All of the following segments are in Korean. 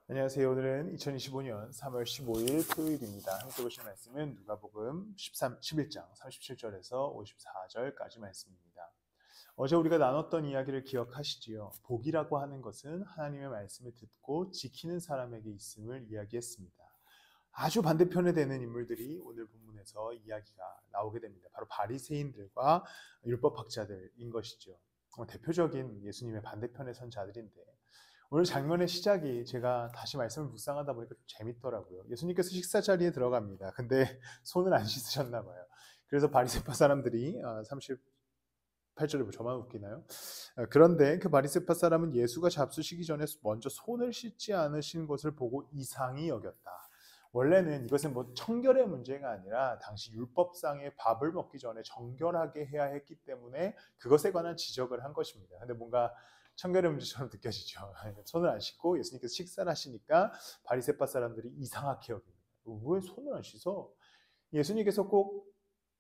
안녕하세요. 오늘은 2025년 3월 15일 토요일입니다. 함께 보실 말씀은 누가복음 11장 37절에서 54절까지 말씀입니다. 어제 우리가 나눴던 이야기를 기억하시지요? 복이라고 하는 것은 하나님의 말씀을 듣고 지키는 사람에게 있음을 이야기했습니다. 아주 반대편에 되는 인물들이 오늘 본문에서 이야기가 나오게 됩니다. 바로 바리새인들과 율법학자들인 것이죠. 대표적인 예수님의 반대편에 선 자들인데 오늘 장면의 시작이 제가 다시 말씀을 묵상하다 보니까 좀 재밌더라고요. 예수님께서 식사 자리에 들어갑니다. 근데 손을 안 씻으셨나 봐요. 그래서 바리새파 사람들이 38절에 저만 웃기나요? 그런데 그 바리새파 사람은 예수가 잡수시기 전에 먼저 손을 씻지 않으신 것을 보고 이상히 여겼다. 원래는 이것은 뭐 청결의 문제가 아니라 당시 율법상의 밥을 먹기 전에 정결하게 해야 했기 때문에 그것에 관한 지적을 한 것입니다. 근데 뭔가 청결의 문제처럼 느껴지죠. 손을 안 씻고 예수님께서 식사를 하시니까 바리새파 사람들이 이상하게 여깁니다. 왜 손을 안 씻어? 예수님께서 꼭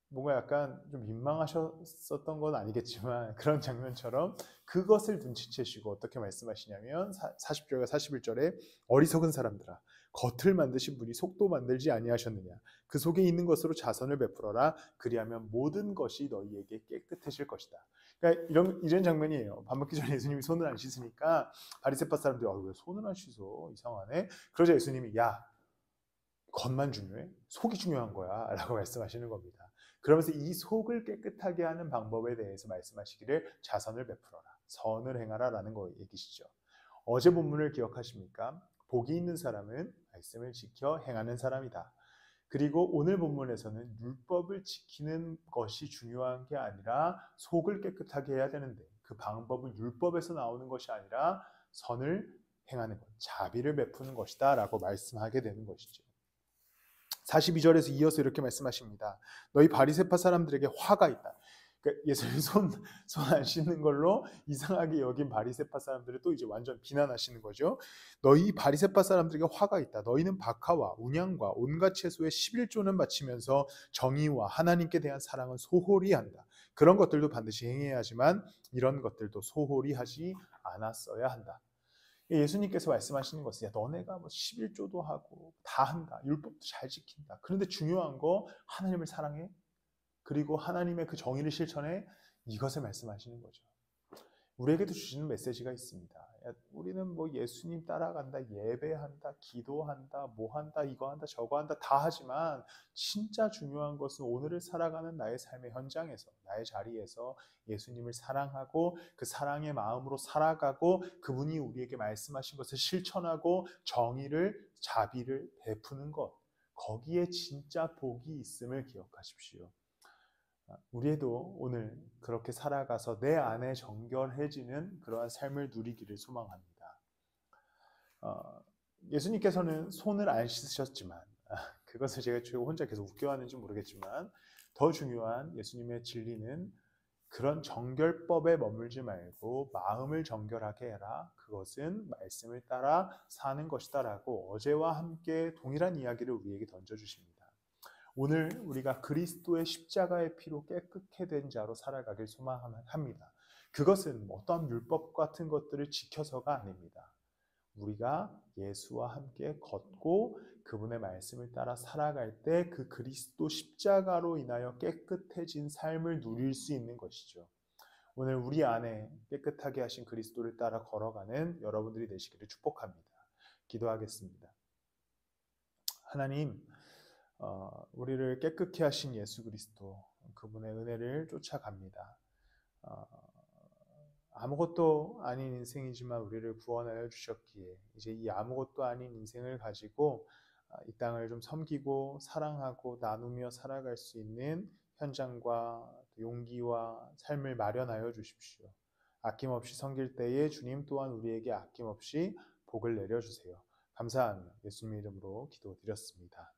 뭔가 약간 좀 민망하셨었던 건 아니겠지만 그런 장면처럼 그것을 눈치채시고 어떻게 말씀하시냐면 40절과 41절에 어리석은 사람들아 겉을 만드신 분이 속도 만들지 아니하셨느냐 그 속에 있는 것으로 자선을 베풀어라 그리하면 모든 것이 너희에게 깨끗해질 것이다. 그러니까 이런 장면이에요. 밥 먹기 전에 예수님이 손을 안 씻으니까 바리새파 사람들이 왜 손을 안 씻어 이상하네. 그러자 예수님이 야 겉만 중요해? 속이 중요한 거야 라고 말씀하시는 겁니다. 그러면서 이 속을 깨끗하게 하는 방법에 대해서 말씀하시기를 자선을 베풀어라, 선을 행하라 라는 거 얘기시죠. 어제 본문을 기억하십니까? 복이 있는 사람은 말씀을 지켜 행하는 사람이다. 그리고 오늘 본문에서는 율법을 지키는 것이 중요한 게 아니라 속을 깨끗하게 해야 되는데 그 방법은 율법에서 나오는 것이 아니라 선을 행하는 것, 자비를 베푸는 것이다 라고 말씀하게 되는 것이죠. 42절에서 이어서 이렇게 말씀하십니다. 너희 바리새파 사람들에게 화가 있다. 그러니까 예수님 손 안 씻는 걸로 이상하게 여긴 바리새파 사람들을 또 이제 완전 비난하시는 거죠. 너희 바리새파 사람들에게 화가 있다. 너희는 박하와 운양과 온갖 채소의 11조는 바치면서 정의와 하나님께 대한 사랑은 소홀히 한다. 그런 것들도 반드시 행해야 하지만 이런 것들도 소홀히 하지 않았어야 한다. 예수님께서 말씀하시는 것은 야, 너네가 뭐 11조도 하고 다 한다. 율법도 잘 지킨다. 그런데 중요한 거 하나님을 사랑해. 그리고 하나님의 그 정의를 실천해. 이것을 말씀하시는 거죠. 우리에게도 주시는 메시지가 있습니다. 야, 우리는 뭐 예수님 따라간다, 예배한다, 기도한다, 뭐 한다, 이거 한다, 저거 한다 다 하지만 진짜 중요한 것은 오늘을 살아가는 나의 삶의 현장에서, 나의 자리에서 예수님을 사랑하고 그 사랑의 마음으로 살아가고 그분이 우리에게 말씀하신 것을 실천하고 정의를, 자비를 베푸는 것, 거기에 진짜 복이 있음을 기억하십시오. 우리도 오늘 그렇게 살아가서 내 안에 정결해지는 그러한 삶을 누리기를 소망합니다. 예수님께서는 손을 안 씻으셨지만 그것을 제가 혼자 계속 웃겨하는지 모르겠지만 더 중요한 예수님의 진리는 그런 정결법에 머물지 말고 마음을 정결하게 해라. 그것은 말씀을 따라 사는 것이다 라고 어제와 함께 동일한 이야기를 우리에게 던져주십니다. 오늘 우리가 그리스도의 십자가의 피로 깨끗게 된 자로 살아가길 소망합니다. 그것은 어떤 율법 같은 것들을 지켜서가 아닙니다. 우리가 예수와 함께 걷고 그분의 말씀을 따라 살아갈 때 그 그리스도 십자가로 인하여 깨끗해진 삶을 누릴 수 있는 것이죠. 오늘 우리 안에 깨끗하게 하신 그리스도를 따라 걸어가는 여러분들이 되시기를 축복합니다. 기도하겠습니다. 하나님, 우리를 깨끗게 하신 예수 그리스도, 그분의 은혜를 쫓아갑니다. 아무것도 아닌 인생이지만 우리를 구원하여 주셨기에 이제 이 아무것도 아닌 인생을 가지고 이 땅을 좀 섬기고 사랑하고 나누며 살아갈 수 있는 현장과 용기와 삶을 마련하여 주십시오. 아낌없이 섬길 때에 주님 또한 우리에게 아낌없이 복을 내려주세요. 감사하며 예수님 이름으로 기도드렸습니다.